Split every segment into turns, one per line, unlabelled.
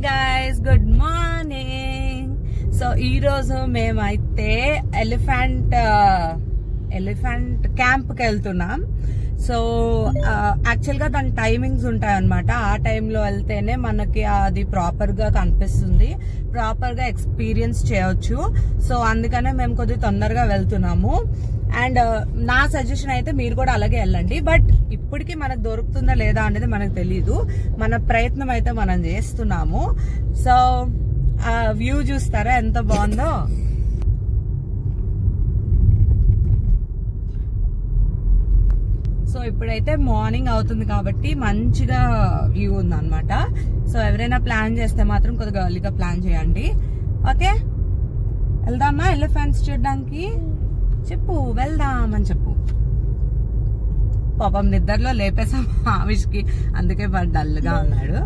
guys, good morning. So ee roju memaithe elephant camp ki veltunam. So actual గా దాని timings ఉంటాయి అన్నమాట. ఆ టైంలో వెళ్తేనే మనకి అది ప్రాపర్ గా కనిపిస్తుంది, ప్రాపర్ గా ఎక్స్పీరియన్స్ చేయొచ్చు. సో అందుకనే మేము కొద్దిగా తొందరగా వెళ్తున్నాము. అండ్ నా సజెషన్ అయితే మీరు కూడా అలాగే వెళ్ళండి. బట్ ఇప్పటికీ మనకు దొరుకుతుందా లేదా అనేది మనకు తెలీదు. మన ప్రయత్నం అయితే మనం చేస్తున్నాము. సో వ్యూ చూస్తారా ఎంత బాగుందో. సో ఇప్పుడైతే మార్నింగ్ అవుతుంది కాబట్టి మంచిగా వ్యూ ఉంది అనమాట. సో ఎవరైనా ప్లాన్ చేస్తే మాత్రం కొద్దిగా ఎర్లీగా ప్లాన్ చేయండి. ఓకే, వెళ్దామా ఎలిఫెంట్స్ చూడడానికి? చెప్పు, వెళ్దాం అని చెప్పు. పాపం నిద్రలో లేపేసాం ఆవిష్కి, అందుకే బాగా డల్గా ఉన్నాడు.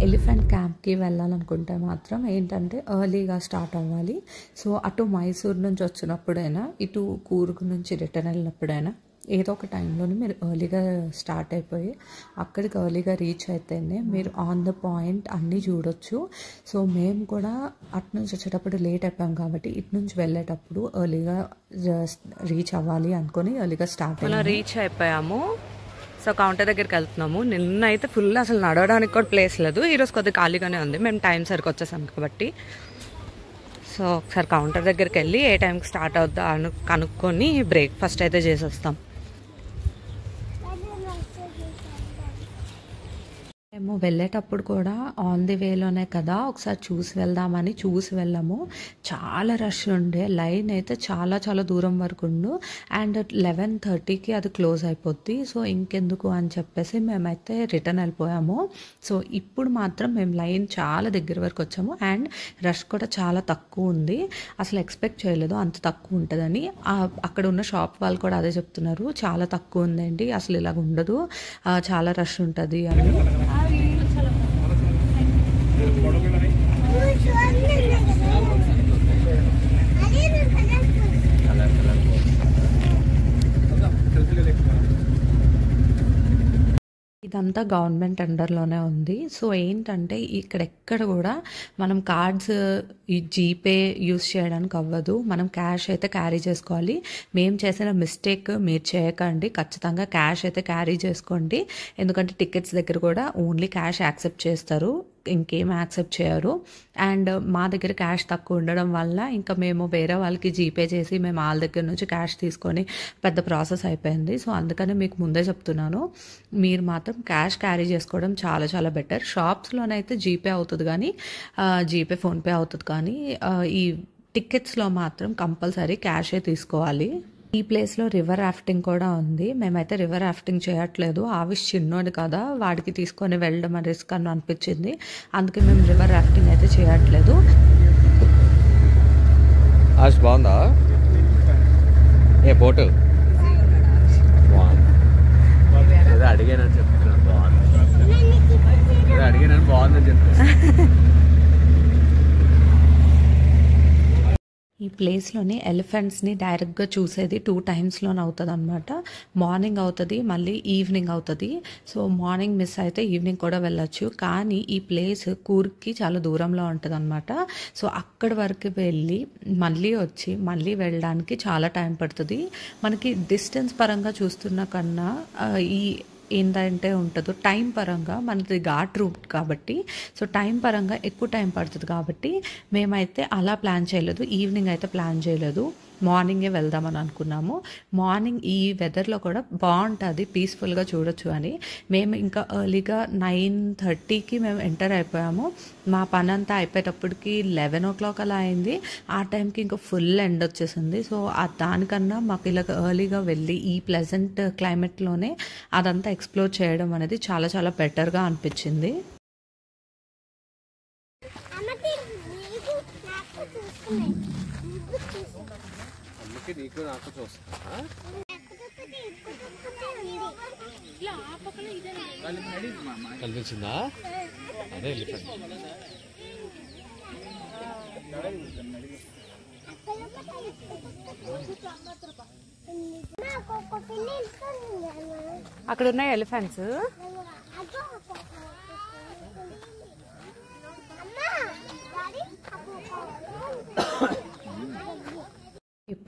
ఎలిఫెంట్ క్యాంప్కి వెళ్ళాలనుకుంటే మాత్రం ఏంటంటే ఎర్లీగా స్టార్ట్ అవ్వాలి. సో అటు మైసూర్ నుంచి వచ్చినప్పుడైనా, ఇటు కూర్గ్ నుంచి రిటర్న్ వెళ్ళినప్పుడైనా ఏదో ఒక టైంలోనే మీరు ఎర్లీగా స్టార్ట్ అయిపోయి అక్కడికి ఎర్లీగా రీచ్ అయితేనే మీరు ఆన్ ద పాయింట్ అన్నీ చూడొచ్చు. సో మేము కూడా అటు నుంచి వచ్చేటప్పుడు లేట్ అయిపోయాం కాబట్టి ఇటు నుంచి వెళ్ళేటప్పుడు ఎర్లీగా రీచ్ అవ్వాలి అనుకొని ఎర్లీగా
రీచ్ అయిపోయాము. సో కౌంటర్ దగ్గరికి వెళ్తున్నాము. నిన్న అయితే ఫుల్ అసలు నడవడానికి కూడా ప్లేస్ లేదు. ఈరోజు కొద్దిగా ఖాళీగానే ఉంది, మేము టైం సరికి వచ్చేసాం కాబట్టి. సో ఒకసారి కౌంటర్ దగ్గరికి వెళ్ళి ఏ టైంకి స్టార్ట్ అవుద్దా కనుక్కొని బ్రేక్ఫాస్ట్ అయితే చేసేస్తాం.
మేము వెళ్ళేటప్పుడు కూడా ఆన్ ది వేలోనే కదా ఒకసారి చూసి వెళ్దామని చూసి వెళ్ళాము. చాలా రష్ ఉండే, లైన్ అయితే చాలా చాలా దూరం వరకు ఉండు. అండ్ 11:30కి అది క్లోజ్ అయిపోద్ది. సో ఇంకెందుకు అని చెప్పేసి మేమైతే రిటర్న్ వెళ్ళిపోయాము. సో ఇప్పుడు మాత్రం మేము లైన్ చాలా దగ్గర వరకు వచ్చాము. అండ్ రష్ కూడా చాలా తక్కువ ఉంది. అసలు ఎక్స్పెక్ట్ చేయలేదు అంత తక్కువ ఉంటుందని. అక్కడ ఉన్న షాప్ వాళ్ళు కూడా అదే చెప్తున్నారు, చాలా తక్కువ ఉందండి, అసలు ఇలాగ ఉండదు, చాలా రష్ ఉంటుంది అని. ఇదంతా గవర్నమెంట్ అండర్లోనే ఉంది. సో ఏంటంటే ఇక్కడెక్కడ కూడా మనం కార్డ్స్ ఈ జీపే యూస్ చేయడానికి అవ్వదు. మనం క్యాష్ అయితే క్యారీ చేసుకోవాలి. మేము చేసిన మిస్టేక్ మీరు చేయకండి, ఖచ్చితంగా క్యాష్ అయితే క్యారీ చేసుకోండి. ఎందుకంటే టికెట్స్ దగ్గర కూడా ఓన్లీ క్యాష్ యాక్సెప్ట్ చేస్తారు, ఇంకేం యాక్సెప్ట్ చేయరు. అండ్ మా దగ్గర క్యాష్ తక్కువ ఉండడం వల్ల ఇంకా మేము వేరే వాళ్ళకి జీపే చేసి మేము వాళ్ళ దగ్గర నుంచి క్యాష్ తీసుకొని పెద్ద ప్రాసెస్ అయిపోయింది. సో అందుకనే మీకు ముందే చెప్తున్నాను, మీరు మాత్రం క్యాష్ క్యారీ చేసుకోవడం చాలా చాలా బెటర్. షాప్స్లోనైతే జీపే అవుతుంది కానీ జీపే ఫోన్పే అవుతుంది కానీ ఈ టికెట్స్లో మాత్రం కంపల్సరీ క్యాషే తీసుకోవాలి. ఈ ప్లేస్లో రివర్ రాఫ్టింగ్ కూడా ఉంది. మేమైతే రివర్ రాఫ్టింగ్ చేయట్లేదు, ఆవిష్ చిన్నోడు కదా, వాడికి తీసుకొని వెళ్ళడం అని రిస్క్ అని అనిపించింది, అందుకే మేము రివర్ రాఫ్టింగ్ అయితే చేయట్లేదు.
బాగుందా ఏ బోటు? అడిగానని చెప్తున్నాను, బాగుందని చెప్తాను.
ఈ ప్లేస్లోని ఎలిఫెంట్స్ని డైరెక్ట్గా చూసేది 2 టైమ్స్లోనే అవుతుంది అనమాట. మార్నింగ్ అవుతుంది, మళ్ళీ ఈవినింగ్ అవుతుంది. సో మార్నింగ్ మిస్ అయితే ఈవినింగ్ కూడా వెళ్ళొచ్చు. కానీ ఈ ప్లేస్ కూర్గ్కి చాలా దూరంలో ఉంటుంది అనమాట. సో అక్కడి వరకు వెళ్ళి మళ్ళీ వచ్చి మళ్ళీ వెళ్ళడానికి చాలా టైం పడుతుంది. మనకి డిస్టెన్స్ పరంగా చూస్తున్న కన్నా ఈ ఏంటంటే ఉంటుందో టైం పరంగా మనది ఘాట్ రూట్ కాబట్టి, సో టైం పరంగా ఎక్కువ టైం పడుతుంది కాబట్టి మేమైతే అలా ప్లాన్ చేయలేదు, ఈవినింగ్ అయితే ప్లాన్ చేయలేదు, మార్నింగే వెళ్దామని అనుకున్నాము. మార్నింగ్ ఈ వెదర్లో కూడా బాగుంటుంది, పీస్ఫుల్గా చూడొచ్చు అని. మేము ఇంకా ఎర్లీగా 9:30కి మేము ఎంటర్ అయిపోయాము. మా పని అంతా అయిపోయేటప్పటికి 11 o'clock అలా అయింది. ఆ టైంకి ఇంకా ఫుల్ ఎండ్ వచ్చేసింది. సో దానికన్నా మాకు ఇలా ఎర్లీగా వెళ్ళి ఈ ప్లెజెంట్ క్లైమేట్లోనే అదంతా ఎక్స్ప్లోర్ చేయడం అనేది చాలా చాలా బెటర్గా అనిపించింది.
నీకు నాకు చూస్తా కనిపించిందా? అదే ఎలిఫెంట్.
అక్కడ ఉన్నాయి ఎలిఫెంట్స్.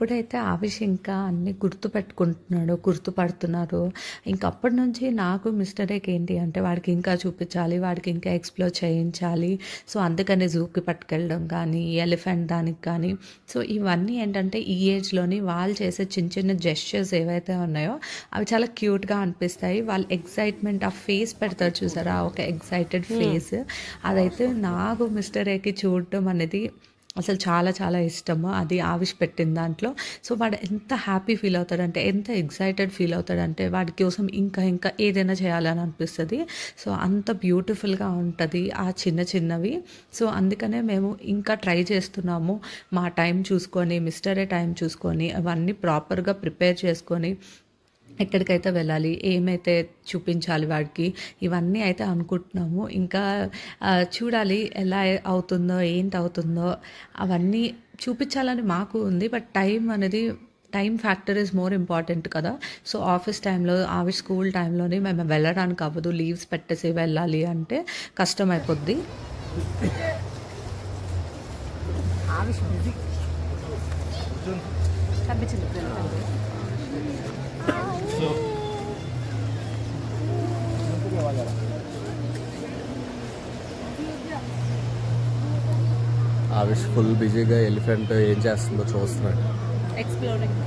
ఎప్పుడైతే ఆవిష్ ఇంకా అన్ని గుర్తుపడుతున్నారు ఇంకా అప్పటి నుంచి నాకు మిస్టర్ ఏక్ ఏంటి అంటే వాడికి ఇంకా చూపించాలి, వాడికి ఇంకా ఎక్స్ప్లోర్ చేయించాలి. సో అందుకని జూకి పట్టుకెళ్ళడం కానీ ఎలిఫెంట్ దానికి కానీ. సో ఇవన్నీ ఏంటంటే ఈ ఏజ్లోని వాళ్ళు చేసే చిన్న చిన్న జెస్చర్స్ ఏవైతే ఉన్నాయో అవి చాలా క్యూట్గా అనిపిస్తాయి. వాళ్ళు ఎక్సైట్మెంట్ ఆ ఫేస్ పెడతారు చూసారా, ఒక ఎక్సైటెడ్ ఫేస్, అదైతే నాకు మిస్టర్ ఏకి చూడటం అనేది అసలు చాలా చాలా ఇష్టము. అది ఆవిష్ పెట్టిన దాంట్లో. సో వాడు ఎంత హ్యాపీ ఫీల్ అవుతాడంటే, ఎంత ఎక్సైటెడ్ ఫీల్ అవుతాడంటే వాడి కోసం ఇంకా ఇంకా ఏదైనా చేయాలని అనిపిస్తుంది. సో అంత బ్యూటిఫుల్గా ఉంటుంది ఆ చిన్నవి. సో అందుకనే మేము ఇంకా ట్రై చేస్తున్నాము, మా టైం చూసుకొని మిస్టర్ ఏ టైం చూసుకొని అవన్నీ ప్రాపర్గా ప్రిపేర్ చేసుకొని ఎక్కడికైతే వెళ్ళాలి, ఏమైతే చూపించాలి వాడికి, ఇవన్నీ అయితే అనుకుంటున్నాము. ఇంకా చూడాలి ఎలా అవుతుందో ఏంటి అవుతుందో అవన్నీ చూపించాలని మాకు ఉంది. But time factor is more important కదా. సో ఆఫీస్ టైంలో ఆవిష్ స్కూల్ టైంలోనే మేము వెళ్ళడానికి అవ్వదు, లీవ్స్ పెట్టేసి వెళ్ళాలి అంటే కష్టం అయిపోద్ది.
ఆవిష్ ఫుల్ బిజీగా ఎలిఫెంట్ ఏం చేస్తుందో చూస్తున్నాడు.
ఎక్స్ప్లోరింగ్.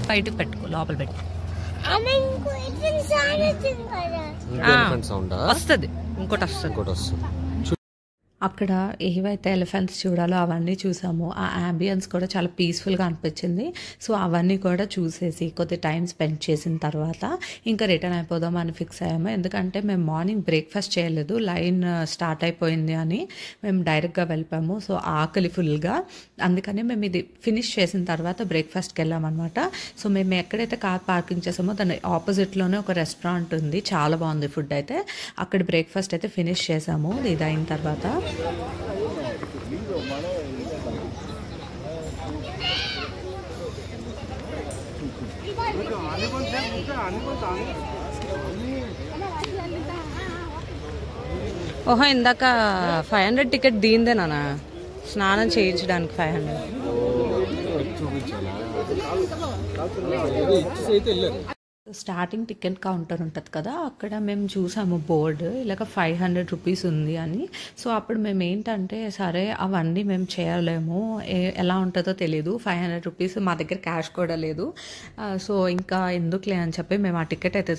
బయటకు పెట్టుకో, లోపల పెట్టు,
సౌండ్
వస్తుంది, ఇంకోటి వస్తుంది. అక్కడ ఏవైతే ఎలిఫెంట్స్ చూడాలో అవన్నీ చూసాము. ఆ అంబియన్స్ కూడా చాలా పీస్ఫుల్గా అనిపించింది. సో అవన్నీ కూడా చూసేసి కొద్ది టైం స్పెండ్ చేసిన తర్వాత ఇంకా రిటర్న్ అయిపోదాం అని ఫిక్స్ అయ్యాము. ఎందుకంటే మేము మార్నింగ్ బ్రేక్ఫాస్ట్ చేయలేదు, లైన్ స్టార్ట్ అయిపోయింది అని మేము డైరెక్ట్గా వెళ్ళిపోయాము. సో ఆకలి ఫుల్గా, అందుకని మేము ఇది ఫినిష్ చేసిన తర్వాత బ్రేక్ఫాస్ట్కి వెళ్ళామన్నమాట. సో మేము ఎక్కడైతే కార్ పార్కింగ్ చేసామో దాని ఆపోజిట్లోనే ఒక రెస్టారెంట్ ఉంది, చాలా బాగుంది ఫుడ్ అయితే. అక్కడ బ్రేక్ఫాస్ట్ అయితే ఫినిష్ చేసాము. ఇది అయిన తర్వాత
ఓహో, ఇందాక 500 టికెట్ దీందేనా స్నానం చేయించడానికి? 500
స్టార్టింగ్ టికెట్ కౌంటర్ ఉంటుంది కదా, అక్కడ మేము చూసాము బోర్డు ఇలాగ 500 రూపీస్ ఉంది అని. సో అప్పుడు మేము ఏంటంటే సరే అవన్నీ మేము చేయలేము, ఎలా ఉంటుందో తెలీదు, 500 రూపీస్ మా దగ్గర క్యాష్ కూడా లేదు. సో ఇంకా ఎందుకులే అని చెప్పి మేము ఆ టికెట్ అయితే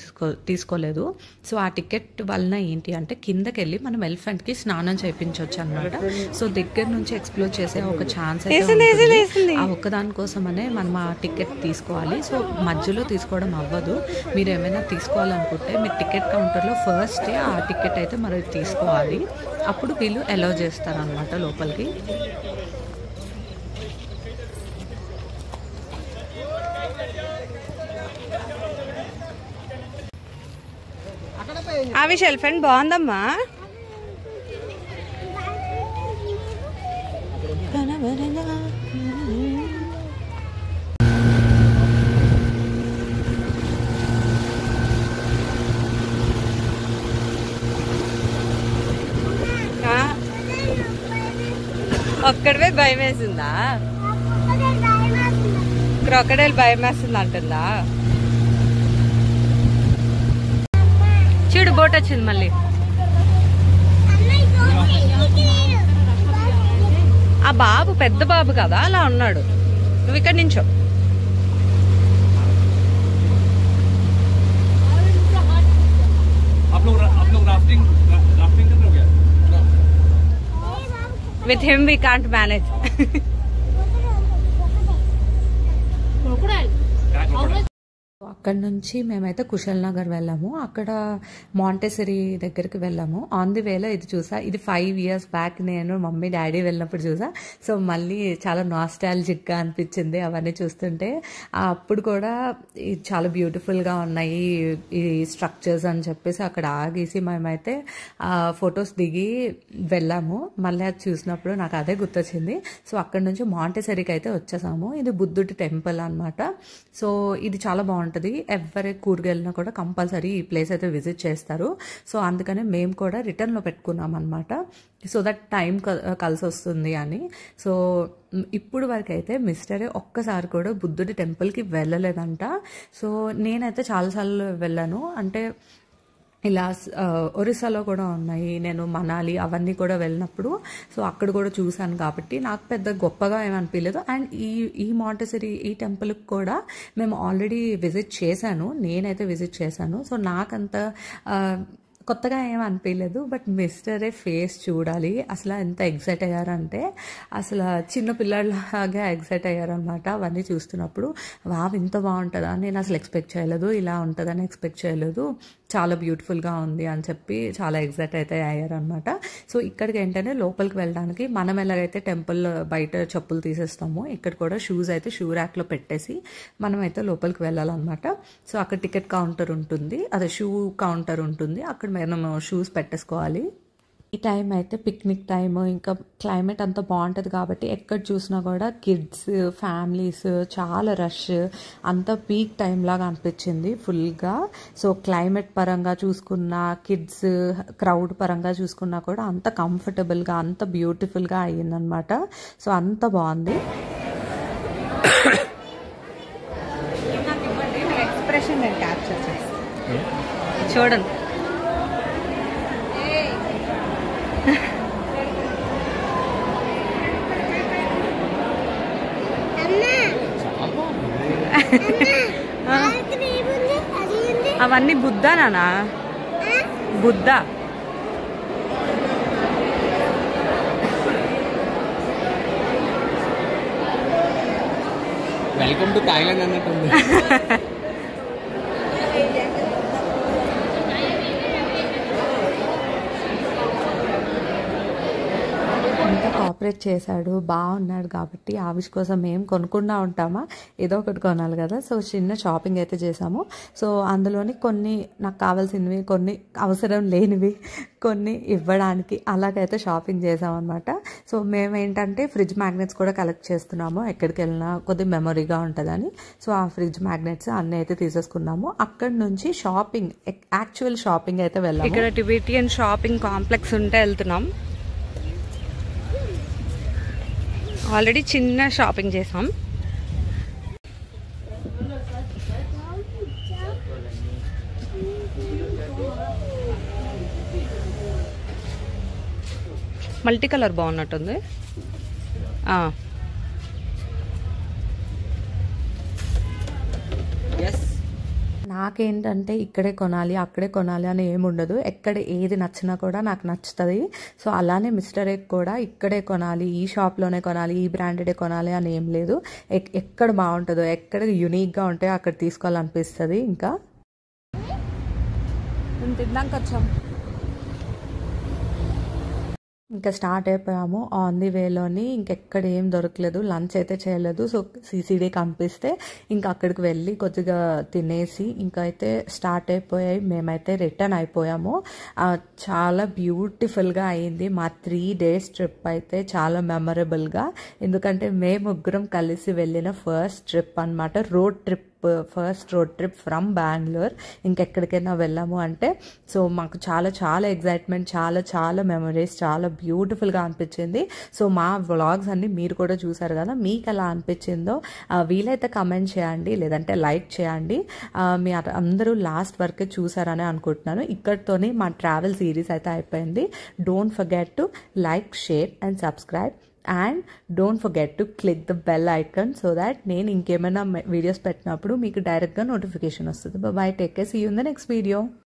తీసుకోలేదు. సో ఆ టికెట్ వలన ఏంటి అంటే కిందకి వెళ్ళి మనం ఎలిఫెంట్కి స్నానం చేయించవచ్చు అనమాట. సో దగ్గర నుంచి ఎక్స్ప్లోర్ చేసే ఒక ఛాన్స్ అయితే ఆ ఒక్కదానికోసమనే మనం ఆ టికెట్ తీసుకోవాలి. సో మధ్యలో తీసుకోవడం అవ్వదు. మీరు ఏమైనా తీసుకోవాలనుకుంటే మీరు టికెట్ కౌంటర్లో ఫస్ట్ ఆ టికెట్ అయితే మరి తీసుకోవాలి, అప్పుడు వీళ్ళు అలౌ చేస్తారనమాట లోపలికి.
ఆవిష్ ఎలిఫెంట్ బాగుందమ్మా. ఒక్కడివే భయం వేసిందా? క్రొకడైల్ భయం వేస్తుంది అంటుందా? చూడు బోట్ వచ్చింది మళ్ళీ. ఆ బాబు పెద్ద బాబు కదా అలా ఉన్నాడు. నువ్వు ఇక్కడ నించో. With him we can't manage.
అక్కడ నుంచి మేమైతే కుశల్ నగర్ వెళ్ళాము. అక్కడ మాంటెసరీ దగ్గరికి వెళ్ళాము. ఆన్ ది వేలో ఇది చూసా, ఇది 5 years బ్యాక్ నేను మమ్మీ డాడీ వెళ్ళినప్పుడు చూసా. సో మళ్ళీ చాలా నాస్టాలజిక్గా అనిపించింది అవన్నీ చూస్తుంటే. అప్పుడు కూడా చాలా బ్యూటిఫుల్గా ఉన్నాయి ఈ స్ట్రక్చర్స్ అని చెప్పేసి అక్కడ ఆగేసి మేమైతే ఫొటోస్ దిగి వెళ్ళాము. మళ్ళీ అది చూసినప్పుడు నాకు అదే గుర్తొచ్చింది. సో అక్కడ నుంచి మాంటెసరీకి అయితే వచ్చేసాము. ఇది బుద్ధుడి టెంపుల్ అనమాట. సో ఇది చాలా బాగుంటుంది. ఎవరి కూరగా వెళ్ళినా కూడా కంపల్సరీ ఈ ప్లేస్ అయితే విజిట్ చేస్తారు. సో అందుకనే మేము కూడా రిటర్న్లో పెట్టుకున్నాం అనమాట. సో దట్ టైం కలిసి వస్తుంది అని. సో ఇప్పుడు వరకు అయితే మిస్టరే ఒక్కసారి కూడా బుద్ధుడి టెంపుల్కి వెళ్ళలేదంట. సో నేనైతే చాలాసార్లు వెళ్ళాను. అంటే ఇలా ఒరిస్సాలో కూడా ఉన్నాయి, నేను మనాలి అవన్నీ కూడా వెళ్ళినప్పుడు సో అక్కడ కూడా చూశాను కాబట్టి నాకు పెద్ద గొప్పగా ఏమనిపించలేదు. అండ్ ఈ మాంటెసరీ ఈ టెంపుల్కి కూడా మేము ఆల్రెడీ విజిట్ చేశాను, నేనైతే విజిట్ చేశాను. సో నాకంత కొత్తగా ఏం అనిపించలేదు. బట్ మిస్టరే ఫేస్ చూడాలి, అసలు ఎంత ఎగ్జైట్ అయ్యారంటే అసలు చిన్న పిల్లలాగా ఎగ్జైట్ అయ్యారనమాట అవన్నీ చూస్తున్నప్పుడు. ఇంత బాగుంటుందా, నేను అసలు ఎక్స్పెక్ట్ చేయలేదు, ఇలా ఉంటుందని ఎక్స్పెక్ట్ చేయలేదు, చాలా బ్యూటిఫుల్గా ఉంది అని చెప్పి చాలా ఎగ్జైట్ అయితే అయ్యారనమాట. సో ఇక్కడికి ఏంటంటే లోపలికి వెళ్ళడానికి మనం ఎలాగైతే టెంపుల్ బయట చెప్పులు తీసేస్తామో ఇక్కడ కూడా షూస్ అయితే షూ ర్యాక్లో పెట్టేసి మనం అయితే లోపలికి వెళ్ళాలన్నమాట. సో అక్కడ టికెట్ కౌంటర్ ఉంటుంది, అదే షూ కౌంటర్ ఉంటుంది, అక్కడ మనం షూస్ పెట్టేసుకోవాలి. ఈ టైం అయితే పిక్నిక్ టైము, ఇంకా క్లైమేట్ అంతా బాగుంటుంది కాబట్టి ఎక్కడ చూసినా కూడా కిడ్స్ ఫ్యామిలీస్ చాలా రష్, అంతా పీక్ టైం లాగా అనిపించింది ఫుల్గా. సో క్లైమేట్ పరంగా చూసుకున్నా కిడ్స్ క్రౌడ్ పరంగా చూసుకున్నా కూడా అంత కంఫర్టబుల్గా అంత బ్యూటిఫుల్గా అయ్యిందనమాట. సో అంత బాగుంది.
ఎక్స్ప్రెషన్ నేను క్యాప్చర్ చేస్తాను, చూడండి. అవన్నీ బుద్ధ నానా, బుద్ధ.
వెల్కమ్ టు థాయిలాండ్ అన్నట్టుంది.
అంతా కోఆపరేట్ చేశాడు, బాగున్నాడు కాబట్టి ఆవిష్ కోసం ఏం కొనుక్కుండా ఉంటామా, ఏదో ఒకటి కొనాలి కదా. సో చిన్న షాపింగ్ అయితే చేసాము. సో అందులోని కొన్ని నాకు కావాల్సినవి, కొన్ని అవసరం లేనివి, కొన్ని ఇవ్వడానికి అలాగైతే షాపింగ్ చేసామన్నమాట. సో మేమేంటంటే ఫ్రిడ్జ్ మ్యాగ్నెట్స్ కూడా కలెక్ట్ చేస్తున్నాము, ఎక్కడికి వెళ్ళినా కొద్ది మెమొరీగా ఉంటుందని. సో ఆ ఫ్రిడ్జ్ మ్యాగ్నెట్స్ అన్నీ అయితే తీసేసుకున్నాము. అక్కడి నుంచి షాపింగ్, యాక్చువల్ షాపింగ్ అయితే వెళ్ళాము.
ఇక్కడ టిబెటియన్ షాపింగ్ కాంప్లెక్స్ ఉంటే వెళ్తున్నాం. ఆల్రెడీ చిన్న షాపింగ్ చేసాం. మల్టీ కలర్ బాగున్నట్టుంది.
నాకేంటంటే ఇక్కడే కొనాలి అక్కడే కొనాలి అని ఏముండదు, ఎక్కడ ఏది నచ్చినా కూడా నాకు నచ్చుతుంది. సో అలానే మిస్టర్ ఎగ్ కూడా ఇక్కడే కొనాలి, ఈ షాప్లోనే కొనాలి, ఈ బ్రాండెడే కొనాలి అని ఏం లేదు. ఎక్కడ బాగుంటుందో, ఎక్కడ యూనిక్గా ఉంటాయో అక్కడ తీసుకోవాలనిపిస్తుంది. ఇంకా
తిన్నాక వచ్చాం,
ఇంకా స్టార్ట్ అయిపోయాము. ఆన్ ది వేలోని ఇంకెక్కడ ఏం దొరకలేదు, లంచ్ అయితే చేయలేదు. సో సిసిడి కనిపిస్తే ఇంకా అక్కడికి వెళ్ళి కొద్దిగా తినేసి ఇంకా అయితే స్టార్ట్ అయిపోయాయి. మేమైతే రిటర్న్ అయిపోయాము. చాలా బ్యూటిఫుల్గా అయింది మా 3 days ట్రిప్ అయితే, చాలా మెమరబుల్గా. ఎందుకంటే మేము ముగ్గురం కలిసి వెళ్ళిన ఫస్ట్ ట్రిప్ అనమాట, first road trip from Bengaluru. ఇంకెక్కడికైనా వెళ్ళాము అంటే సో మాకు చాలా చాలా ఎగ్జైట్మెంట్, చాలా చాలా మెమరీస్, చాలా బ్యూటిఫుల్గా అనిపించింది. సో మా వ్లాగ్స్ అన్ని మీరు కూడా చూసారు కదా, మీకు ఎలా అనిపించిందో వీలైతే కమెంట్ చేయండి, లేదంటే లైక్ చేయండి. మీ అందరూ లాస్ట్ వరకే చూసారని అనుకుంటున్నాను. ఇక్కడితోనే మా ట్రావెల్ సిరీస్ అయితే అయిపోయింది. Don't forget to like, share and subscribe. And don't forget to click the bell icon so that నేను ఇంకేమైనా వీడియోస్ పెట్టినప్పుడు మీకు డైరెక్ట్గా నోటిఫికేషన్ వస్తుంది. Bye bye, take care, see you in the next video.